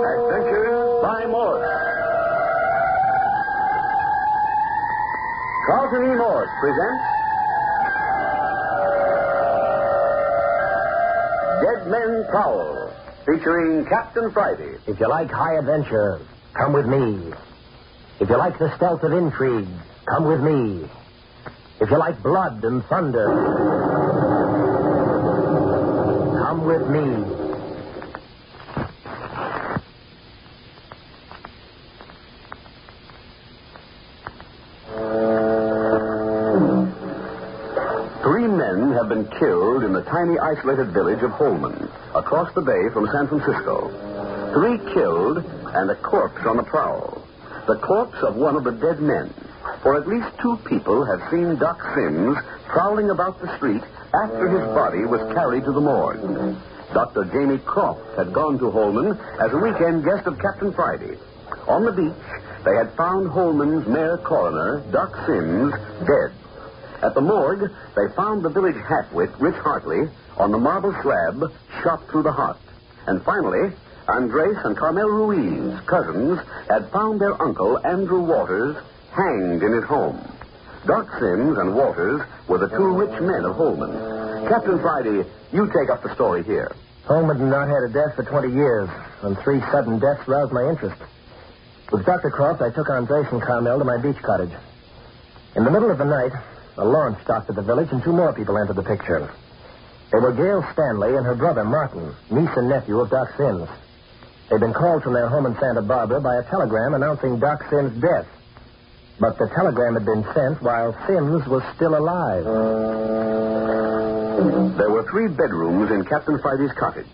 Adventures by Morse. Carlton E. Morse presents Dead Men Prowl, featuring Captain Friday. If you like high adventure, come with me. If you like the stealth of intrigue, come with me. If you like blood and thunder, come with me. Three men have been killed in the tiny isolated village of Holman, across the bay from San Francisco. 3 killed and a corpse on the prowl. The corpse of one of the dead men. For at least 2 people have seen Doc Sims prowling about the street after his body was carried to the morgue. Dr. Jamie Croft had gone to Holman as a weekend guest of Captain Friday. On the beach, they had found Holman's mayor coroner, Doc Sims, dead. At the morgue, they found the village halfwit, Rich Hartley, on the marble slab, shot through the heart. And finally, Andres and Carmel Ruiz, cousins, had found their uncle, Andrew Waters, hanged in his home. Doc Sims and Waters were the 2 rich men of Holman. Captain Friday, you take up the story here. Holman had not had a death for 20 years, and 3 sudden deaths roused my interest. With Dr. Croft, I took Andres and Carmel to my beach cottage. In the middle of the night, a launch docked at the village, and 2 more people entered the picture. They were Gail Stanley and her brother, Martin, niece and nephew of Doc Sims. They'd been called from their home in Santa Barbara by a telegram announcing Doc Sims' death. But the telegram had been sent while Sims was still alive. There were 3 bedrooms in Captain Friday's cottage.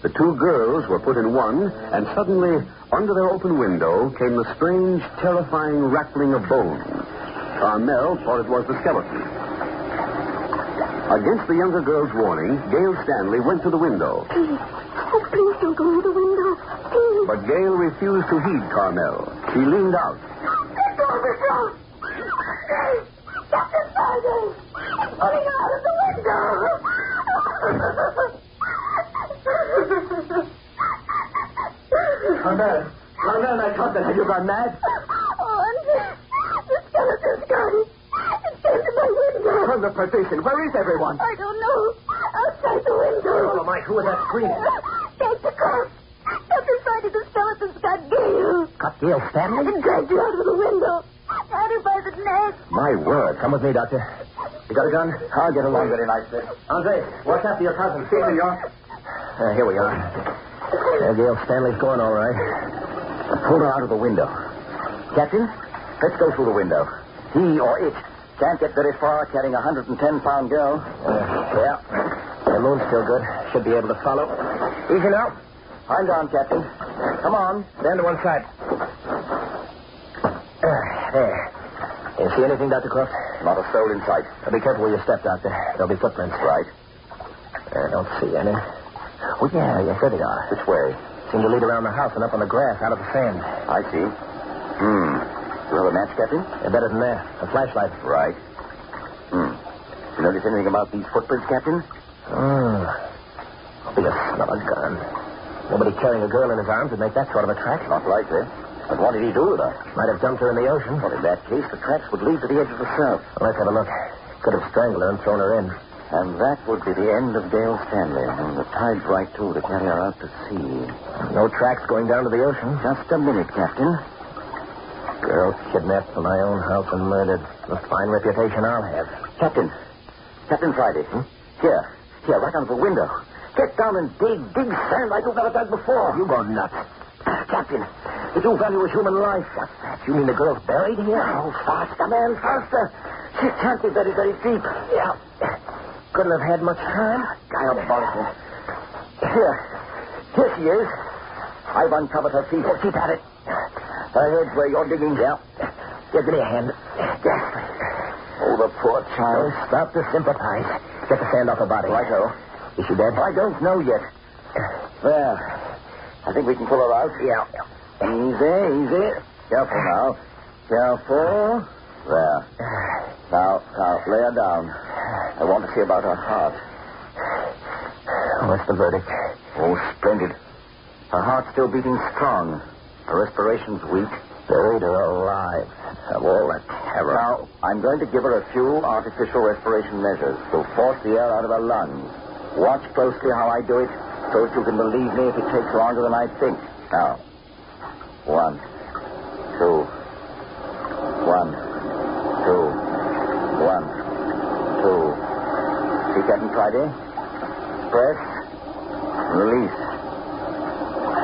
The 2 girls were put in one, and suddenly, under their open window, came the strange, terrifying rattling of bones. Carmel thought it was the skeleton. Against the younger girl's warning, Gail Stanley went to the window. Please don't go to the window. Please. But Gail refused to heed Carmel. She leaned out. The door was closed. Captain Friday. It's pulling out of the window. Carmel, I thought that. Have you gone mad? The skeleton's gone. It came to my window. From the perdition. Where is everyone? I don't know. Outside the window. Oh, my, who was that screaming? Take the corpse. Captain Friday, the skeleton's got Gail. Got Gail Stanley? And dragged her out of the window. Had her by the neck. My word. Come with me, Doctor. You got a gun? I'll get along very nicely. Andre, watch after your cousin. Here you are. Here we are. Gail Stanley's going all right. I pulled her out of the window. Captain, let's go through the window. He or it can't get very far carrying a 110-pound girl. Yeah. The moon's still good. Should be able to follow. Easy now. I'm down, Captain. Come on. Stand to one side. There. You see anything, Dr. Croft? Not a soul in sight. Be careful where you step, Doctor. There'll be footprints. Right. Don't see any. Oh, yeah, there they are. Which way? Seem to lead around the house and up on the grass out of the sand. I see. You have a match, Captain? Better than that. A flashlight. Right. You notice anything about these footprints, Captain? Be a son of a gun. Nobody carrying a girl in his arms would make that sort of a track. Not likely. But what did he do with her? Might have dumped her in the ocean. Well, in that case, the tracks would lead to the edge of the surf. Well, let's have a look. Could have strangled her and thrown her in. And that would be the end of Gail Stanley. And the tide's right, too, to carry her out to sea. No tracks going down to the ocean. Just a minute, Captain. Girl kidnapped from my own house and murdered. A fine reputation I'll have. Captain Friday. Here, right under the window. Get down and dig sand like you've never done before. You go nuts. Captain, we do value a human life. What's that? You mean the girl's buried here? Oh, faster, man, faster. She can't be very, very deep. Yeah. Couldn't have had much time. Diabolical. Here she is. I've uncovered her feet. Oh, keep at it. Her head's where you're digging. Yeah. Here, give me a hand. Oh, the poor child. Don't stop to sympathize. Get the sand off her body. Righto. Is she dead? I don't know yet. There. I think we can pull her out. Yeah. Easy. Careful now. Careful. There. Now, lay her down. I want to see about her heart. What's the verdict? Oh, splendid. Her heart's still beating strong. Her respiration's weak. Buried or alive? Of all that terror. Now, I'm going to give her a few artificial respiration measures to force the air out of her lungs. Watch closely how I do it so that you can believe me if it takes longer than I think. Now, 1, 2, 1, 2, 1, 2. See, Captain Friday? Press, release.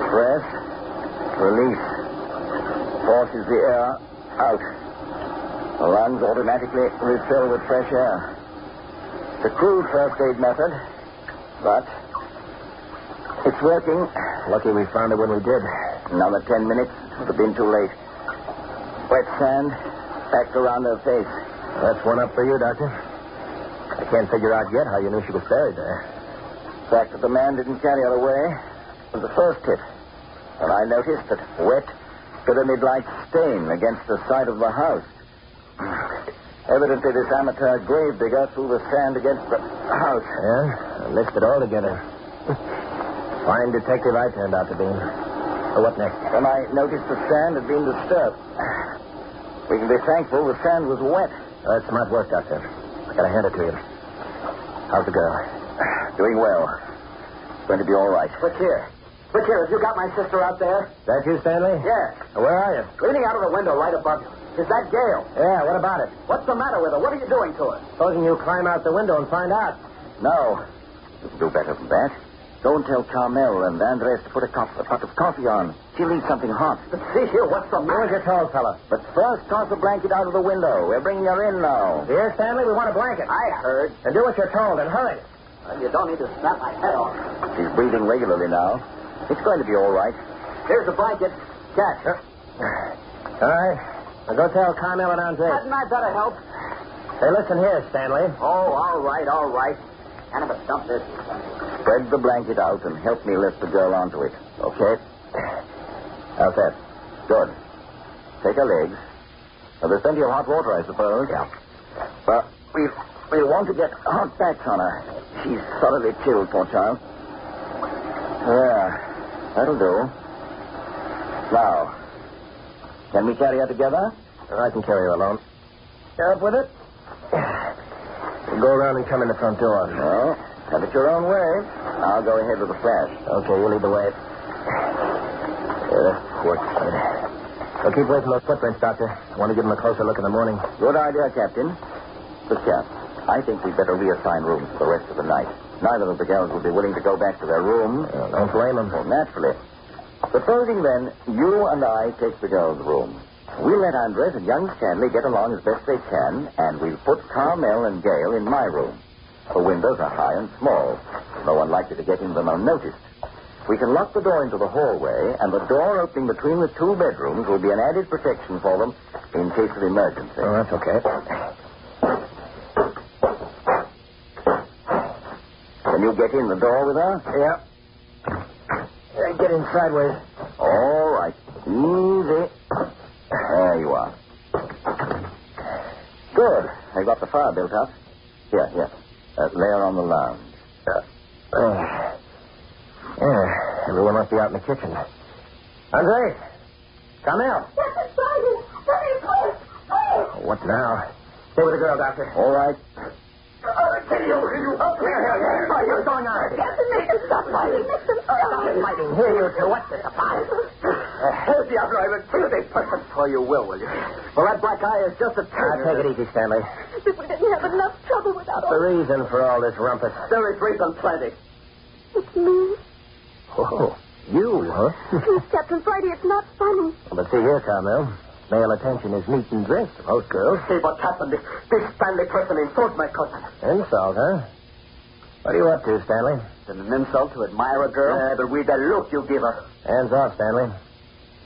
Press, release. Forces the air out. The lungs automatically refill with fresh air. It's a crude first aid method, but it's working. Lucky we found it when we did. Another 10 minutes would have been too late. Wet sand packed around her face. That's one up for you, Doctor. I can't figure out yet how you knew she was buried there. The fact that the man didn't carry her away was the first tip. And I noticed that wet, pyramid-like stain against the side of the house. Evidently, this amateur grave digger threw the sand against the house. Yeah? I mixed it all together. Fine detective I turned out to be. So what next? Then I noticed the sand had been disturbed. We can be thankful the sand was wet. That's smart work, Doctor. I gotta hand it to you. How's the girl? Doing well. It's going to be all right. Look here. Look here, have you got my sister out there? That you, Stanley? Yes. Where are you? Leaning out of the window right above you. Is that Gail? Yeah, what about it? What's the matter with her? What are you doing to her? Supposing you climb out the window and find out. No. You can do better than that. Don't tell Carmel and Andres to put a pot of coffee on. She'll need something hot. But see here, what's the matter? Where's your tall fella? But first, toss the blanket out of the window. We're bringing her in now. Here, Stanley, we want a blanket. I heard. Then do what you're told and hurry. Well, you don't need to snap my head off. She's breathing regularly now. It's going to be all right. Here's the blanket. Catch. All right. Now go tell Carmel and Andres. Hadn't I better help? Hey, listen here, Stanley. Oh, all right. Kind of a dump this. Spread the blanket out and help me lift the girl onto it. Okay? How's that? Good. Take her legs. Now, there's plenty of hot water, I suppose. Yeah. But we'll want to get hot packs on her. She's thoroughly chilled, poor child. There. That'll do. Now, can we carry her together? I can carry her alone. You up with it? We'll go around and come in the front door. Well, have it your own way. I'll go ahead with the flash. Okay, you lead the way. Works. Well, keep away from those footprints, Doctor. I want to give them a closer look in the morning. Good idea, Captain. But, Cap, I think we'd better reassign rooms for the rest of the night. Neither of the girls will be willing to go back to their room. Don't blame them. Well, naturally. Supposing, then, you and I take the girls' room. We'll let Andres and young Stanley get along as best they can, and we'll put Carmel and Gail in my room. The windows are high and small. No one likely to get in them unnoticed. We can lock the door into the hallway, and the door opening between the two bedrooms will be an added protection for them in case of emergency. Oh, that's okay. Can you get in the door with her? Yeah. Get in sideways. All right. Easy. There you are. Good. I got the fire built up. Here. Lay her on the lounge. Everyone must be out in the kitchen. Andres! Carmel! Captain Friday! Hurry, please! What now? Stay with the girl, Doctor. All right. You up here. What's going on? Captain, make them stop fighting. Make them stop. Fighting. Here, you two. What's this about? Help the outlaw. I will kill this person. Oh, you will you? Well, that black eye is just a Take it easy, Stanley. If we didn't have enough trouble without The all... reason for all this rumpus. There is reason plenty. It's me. Oh, you, huh? Please, Captain Friday, it's not funny. But see here, Carmel. Male attention is neat and dressed to most girls. See what happened. This Stanley person insulted my cousin. Insult, huh? What are you up to, Stanley? Is it an insult to admire a girl? But with the look you give her. Hands off, Stanley.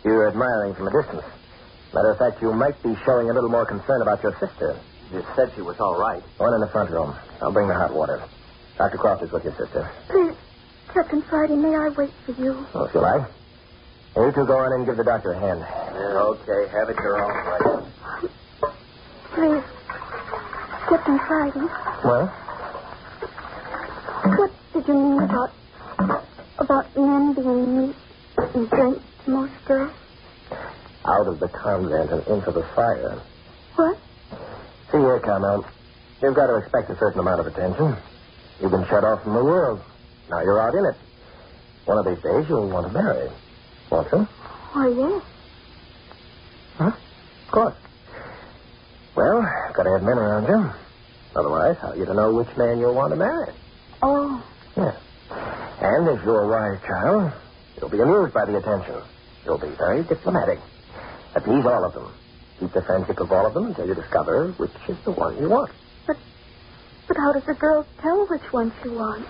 You're admiring from a distance. Matter of fact, you might be showing a little more concern about your sister. You said she was all right. One in the front room. I'll bring the hot water. Dr. Croft is with your sister. Please, Captain Friday, may I wait for you? Oh, if you like. You two go on in and give the doctor a hand. Yeah, okay. Have it your own way. Please, Captain Friday. Well? What did you mean about About men being meat and drink to most girls? Out of the convent and into the fire. What? See here, Carmel. You've got to expect a certain amount of attention. You've been shut off from the world. Now you're out in it. One of these days you'll want to marry. Won't you? Why, yes. Huh? Of course. Well, got to have men around you. Otherwise, how are you to know which man you'll want to marry? Oh. Yeah. And as you're a wise child, you'll be amused by the attention. You'll be very diplomatic. Appease all of them. Keep the friendship of all of them until you discover which is the one you want. But how does a girl tell which one she wants?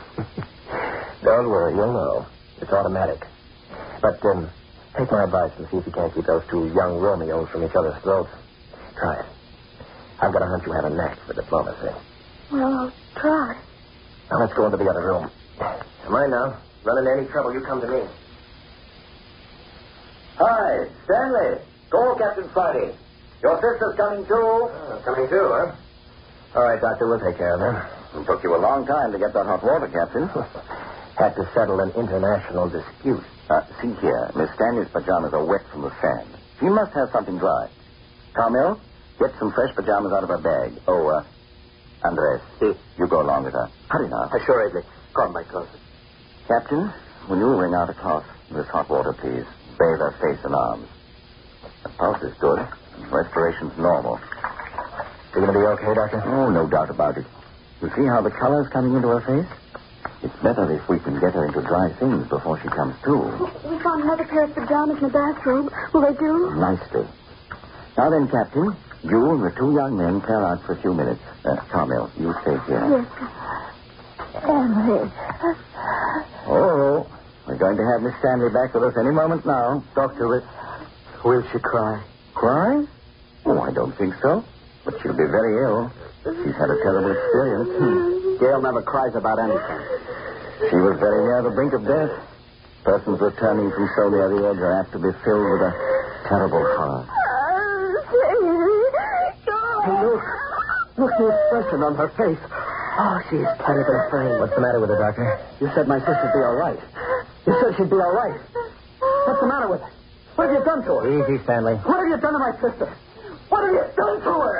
Don't worry, you'll know. It's automatic. But take my advice and see if you can't keep those two young Romeos from each other's throats. Try it. I've got a hunch you have a knack for diplomacy. Well, I'll try. Now let's go into the other room. Mind now. Run into any trouble, you come to me. Hi, Stanley. Go, Captain Friday. Your sister's coming too. Coming too, huh? All right, Doctor, we'll take care of her. It took you a long time to get that hot water, Captain. Had to settle an international dispute. See here. Miss Stanley's pajamas are wet from the sand. She must have something dry. Carmel, get some fresh pajamas out of her bag. Oh, Andres, you go along with her. Hurry now. Assuredly. Come, my cousin. Captain, will you wring out a cloth in this hot water, please? Bathe her face and arms. The pulse is good. Respiration's normal. You going to be okay, Doctor? Oh, no doubt about it. You see how the color's coming into her face? It's better if we can get her into dry things before she comes to. We found another pair of pajamas in the bathroom. Will they do? Nicely. Now then, Captain, you and the two young men clear out for a few minutes. Carmel, you stay here. Yes. Emily. Oh, we're going to have Miss Stanley back with us any moment now. Doctor, Will she cry? Cry? Oh, I don't think so. But she'll be very ill. She's had a terrible experience. Gail never cries about anything. She was very near the brink of death. Persons returning from so near the edge are apt to be filled with a terrible horror. Look the expression on her face. Oh, she's terribly afraid. What's the matter with her, Doctor? You said my sister'd be all right. You said she'd be all right. What's the matter with her? What have you done to her? Easy, Stanley. What have you done to my sister? What have you done to her?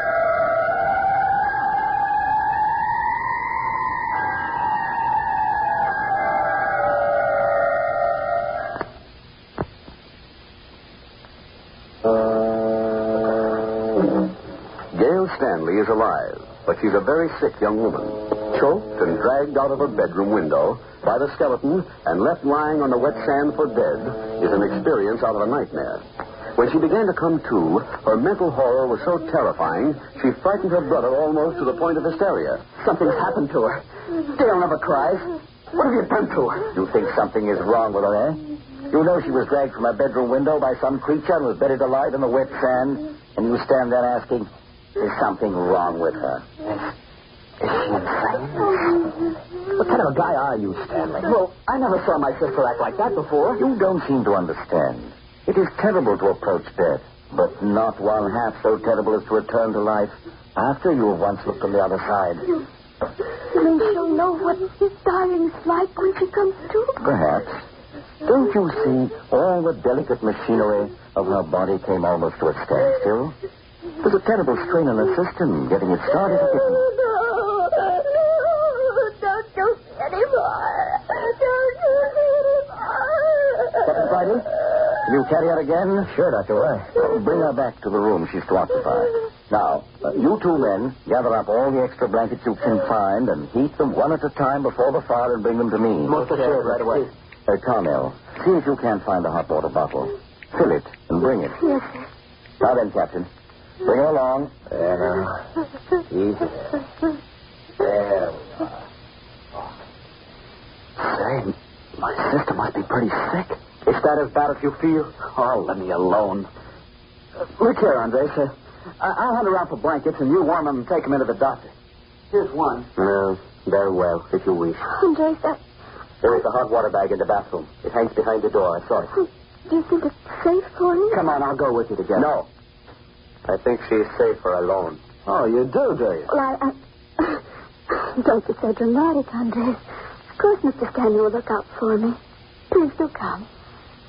Gail Stanley is alive, but she's a very sick young woman. Choked and dragged out of her bedroom window by the skeleton and left lying on the wet sand for dead is an experience out of a nightmare. When she began to come to, her mental horror was so terrifying, she frightened her brother almost to the point of hysteria. Something's happened to her. Gail never cries. What have you done to her? You think something is wrong with her, eh? You know she was dragged from her bedroom window by some creature and was buried alive in the wet sand, and you stand there asking, is something wrong with her? Is she insane? What kind of a guy are you, Stanley? Well, I never saw my sister act like that before. You don't seem to understand. It is terrible to approach death, but not one half so terrible as to return to life after you have once looked on the other side. You mean she'll know what dying's like when she comes to? Perhaps. Don't you see all the delicate machinery of her body came almost to a standstill? There's a terrible strain on the system getting it started again. No, don't do it anymore. Don't do it anymore. Captain Friday, can you carry her again? Sure, Dr. Why? Bring her back to the room she's to occupy. Now, you two men, gather up all the extra blankets you can find and heat them one at a time before the fire and bring them to me. Most assured, right away. Carmel, see if you can't find a hot water bottle. Fill it and bring it. Yes, sir. Now then, Captain, bring her along. Easy. There we are. Say, my sister must be pretty sick. Is that as bad as you feel? Oh, let me alone. Look here, Andres. I'll hunt around for blankets, and you warm them and take them into the doctor. Here's one. Very well, if you wish. Andres, There is a hot water bag in the bathroom. It hangs behind the door. I saw it. do you think it's safe for me? Come on, I'll go with you together. No. I think she's safer alone. Oh, you do you? Well, I... Don't get so dramatic, Andres. Of course, Mr. Stanley will look out for me. Please do come.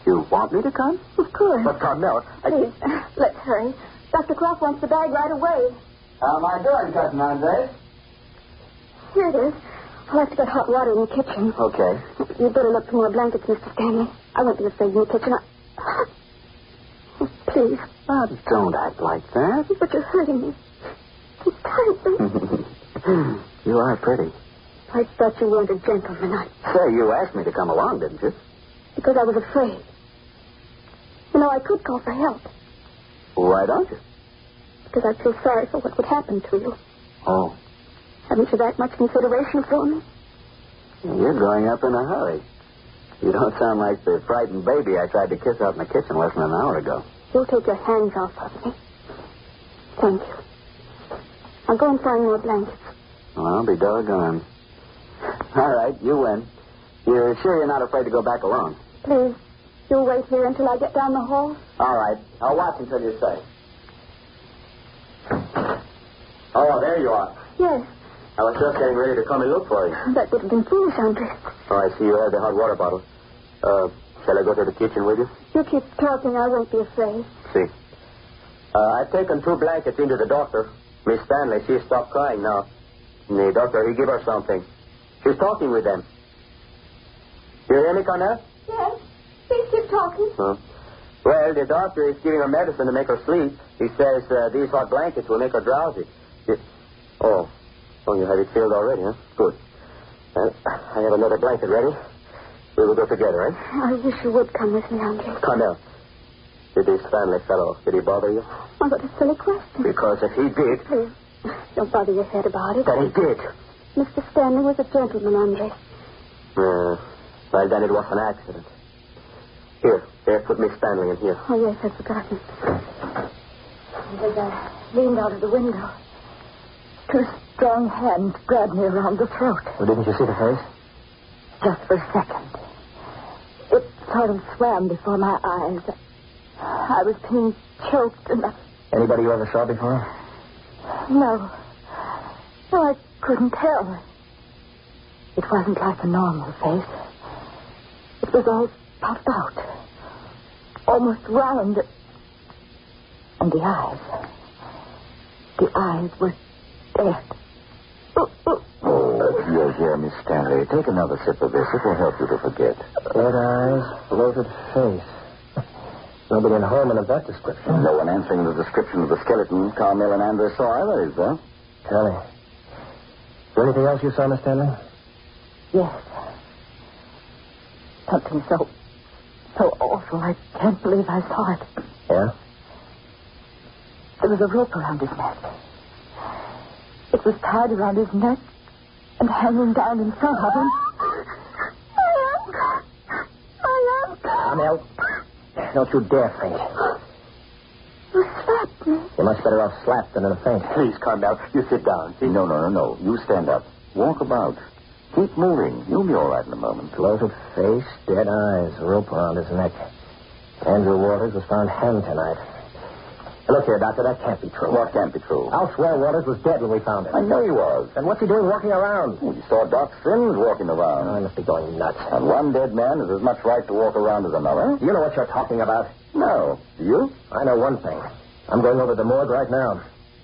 You want me to come? Of course. But, Carmel, Please, let's hurry. Dr. Croft wants the bag right away. How am I doing, Cousin Andre? Here it is. I'll have to get hot water in the kitchen. Okay. You'd better look for more blankets, Mr. Stanley. I won't be afraid in the kitchen. Oh, please. But don't act like that. But you're hurting me. It's tight. You are pretty. I thought you weren't a gentleman. Say, you asked me to come along, didn't you? Because I was afraid. You know, I could call for help. Why don't you? Because I feel sorry for what would happen to you. Oh. Haven't you that much consideration for me? You're growing up in a hurry. You don't sound like the frightened baby I tried to kiss out in the kitchen less than an hour ago. You'll take your hands off of me. Thank you. I'll go and find more blankets. Well, I'll be doggone. All right, you win. You're sure you're not afraid to go back alone? Please, you'll wait here until I get down the hall? All right. I'll watch until you say. Oh, there you are. Yes. I was just getting ready to come and look for you. That would have been foolish, Andre. Oh, I see you have the hot water bottle. Shall I go to the kitchen with you? You keep talking, I won't be afraid. See. I've taken 2 blankets into the doctor. Miss Stanley, she stopped crying now. And the doctor, he give her something. She's talking with them. You hear me, Cornell? Yes. Please keep talking. Well, the doctor is giving her medicine to make her sleep. He says these hot blankets will make her drowsy. Oh, you have it filled already, huh? Good. I have another blanket ready. We will go together, right? I wish you would come with me, Andre. Cornell, did this Stanley fellow, did he bother you? Oh, what a silly question. Because if he did... Please, don't bother your head about it. But he did. Mr. Stanley was a gentleman, Andre. Well, then it was an accident. Here, put Miss Stanley in here. Oh, yes, I've forgotten. As I leaned out of the window, 2 strong hands grabbed me around the throat. Well, didn't you see the face? Just for a second. It sort of swam before my eyes. I was being choked and Anybody you ever saw before? No, I couldn't tell. It wasn't like a normal face. It was all puffed out, almost round. And the eyes were dead. Here, Miss Stanley. Take another sip of this. It will help you to forget. Dead eyes, bloated face. Nobody in Holman of that description. No one answering the description of the skeleton Carmel and Andrew saw either, is there? Tell me. Is there anything else you saw, Miss Stanley? Yes. Something so awful. I can't believe I saw it. Yeah? There was a rope around his neck. It was tied around his neck and hanging down in front of him. I am. Carmel, don't you dare faint. You slapped me. You're much better off slapped than in a faint. Please, Carmel, you sit down. No. You stand up. Walk about. Keep moving. You'll be all right in a moment. Bloated face, dead eyes, rope around his neck. Andrew Waters was found hanged tonight. Look here, Doctor, that can't be true. What can't be true? I'll swear Waters was dead when we found him. I know he was. And what's he doing walking around? We saw Doc Sims walking around. I must be going nuts. And one dead man has as much right to walk around as another. You know what you're talking about? No. Do you? I know one thing. I'm going over to the morgue right now.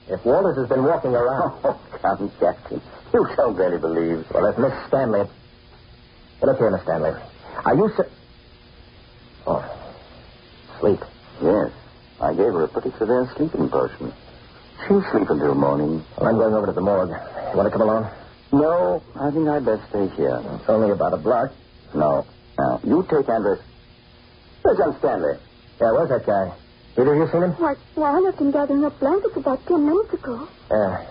If Waters has been walking around... Oh, come, Captain. You don't really believe. Well, if Miss Stanley... Look here, Miss Stanley. Are you... Oh. Sleep. Yes. I gave her a pretty severe sleeping potion. She'll sleep until morning. Well, I'm going over to the morgue. You want to come along? No, I think I'd best stay here. It's only about a block. No. Now, you take Andrews. Where's John Stanley? Yeah, where's that guy? Either of you seen him? Why, I left him gathering up blankets about 10 minutes ago. Yeah.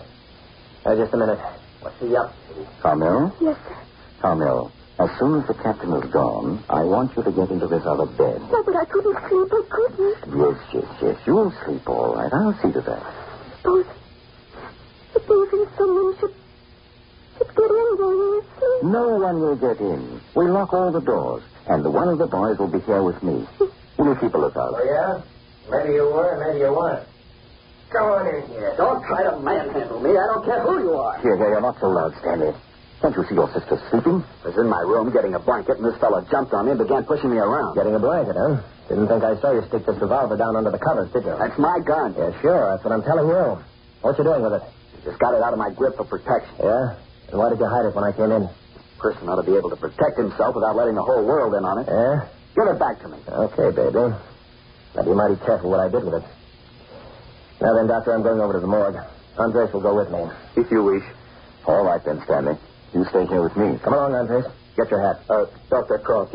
Just a minute. What's he up to? Carmel? Yes, sir. Carmel, as soon as the captain is gone, I want you to get into this other bed. No, but I couldn't sleep. I couldn't. Yes. You'll sleep all right. I'll see to that. Supposing someone should get in while you're asleep. No one will get in. We lock all the doors, and one of the boys will be here with me. Will you keep a lookout? Oh, yeah? Maybe you were, maybe you weren't. Come on in here. Don't try to manhandle me. I don't care who you are. Here, you're not so loud, Stanley. Can't you see your sister sleeping? I was in my room getting a blanket, and this fellow jumped on me and began pushing me around. Getting a blanket, huh? Didn't think I saw you stick this revolver down under the covers, did you? That's my gun. Yeah, sure. That's what I'm telling you. What you doing with it? Just got it out of my grip for protection. Yeah? And why did you hide it when I came in? A person ought to be able to protect himself without letting the whole world in on it. Yeah? Give it back to me. Okay, baby. Now be mighty careful what I did with it. Now then, Doctor, I'm going over to the morgue. Andres will go with me. If you wish. All right, then, Stanley. You stay here with me. Come along, Andres. Get your hat. Dr. Cross,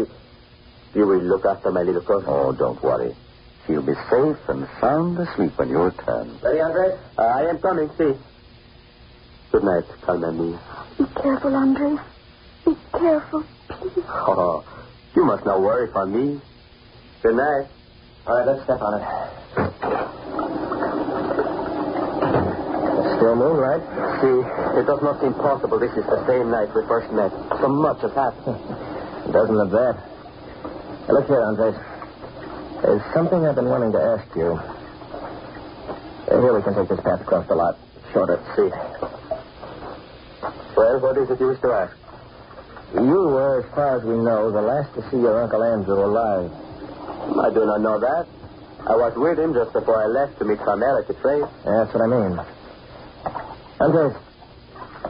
you will look after my little cousin. Oh, don't worry. She'll be safe and sound asleep when you return. Ready, Andres? I am coming, see. Good night, Carmen mia. Be careful, Andres. Be careful, please. Oh, you must not worry for me. Good night. All right, let's step on it. Still moonlight. See, it does not seem possible this is the same night we first met. So much has happened. Doesn't it that? Now, look here, Andres. There's something I've been wanting to ask you. Here, we can take this path across the lot. Shorter. See. Well, what is it you wish to ask? You were, as far as we know, the last to see your Uncle Andrew alive. I do not know that. I was with him just before I left to meet Carmel at the train. That's what I mean. Andres,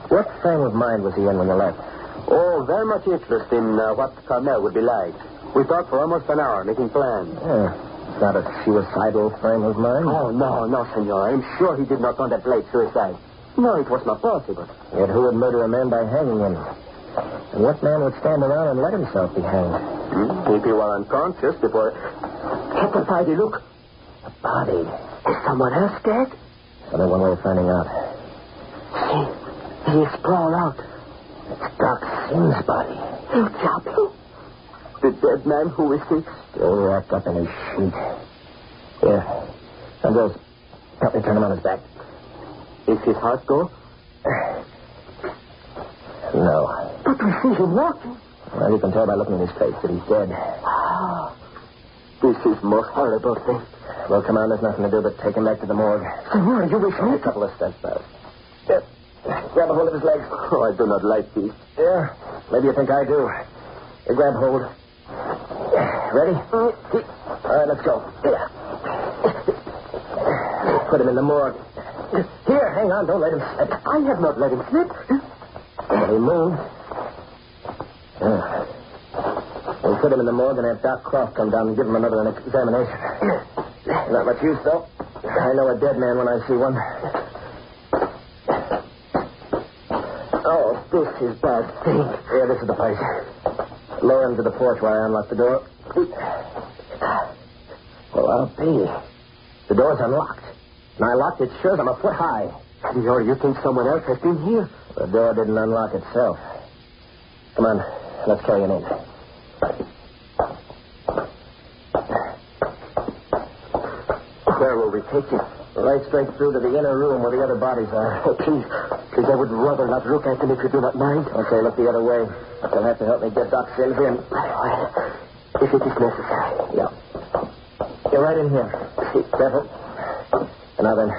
what frame of mind was he in when you left? Oh, very much interest in what Carmel would be like. We talked for almost an hour, making plans. Yeah. It's not a suicidal frame of mind? Oh, no, senor. I'm sure he did not contemplate suicide. No, it was not possible. Yet who would murder a man by hanging him? And what man would stand around and let himself be hanged? If he were unconscious before... Check the body, look. A body? Is someone else dead? There's only one way of finding out. See, he is sprawled out. It's Doc Sim's body. El Diablo. The dead man, who is he? Still wrapped up in his sheet. Here. Andres, help me turn him on his back. Is his heart go? No. But we see him walking. Well, you can tell by looking at his face that he's dead. Ah, this is most horrible thing. Well, come on, there's nothing to do but take him back to the morgue. Senor, you wish me? A couple of steps fast. Grab a hold of his legs. Oh, I do not like these. Yeah, maybe you think I do. You grab hold. Ready? All right, let's go. Here. Put him in the morgue. Here, hang on, don't let him slip. I have not let him slip. When he moves. We'll put him in the morgue and have Doc Croft come down and give him another examination. Not much use, though. I know a dead man when I see one. Oh, this is bad thing. Yeah, this is the place. Lower him to the porch while I unlock the door. Well, I'll be. The door's unlocked. And I locked it sure as I'm a foot high. Senor, you think someone else has been here? The door didn't unlock itself. Come on, let's carry him in. Where will we take him? Right straight through to the inner room where the other bodies are. Oh, please, I would rather not look at them if you do not mind. Okay, look the other way. You'll have to help me get Doc Sims in. If it is necessary. Yeah. You're right in here. Careful. And now then,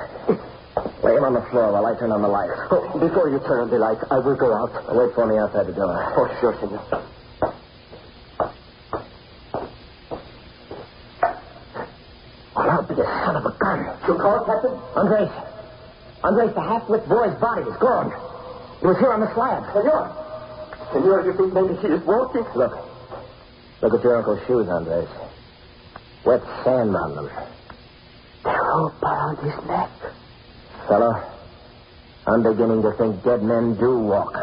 lay him on the floor while I turn on the light. Oh, before you turn on the light, I will go out. Wait for me outside the door. Oh, sure, senor. Well, I'll be a son of a gun. You call, Captain? Andres, the half-wit boy's body is gone. He was here on the slab. Senor, you think maybe he is walking? Look at your uncle's shoes, Andres. Wet sand on them. They're all around his neck. Fellow, I'm beginning to think dead men do walk.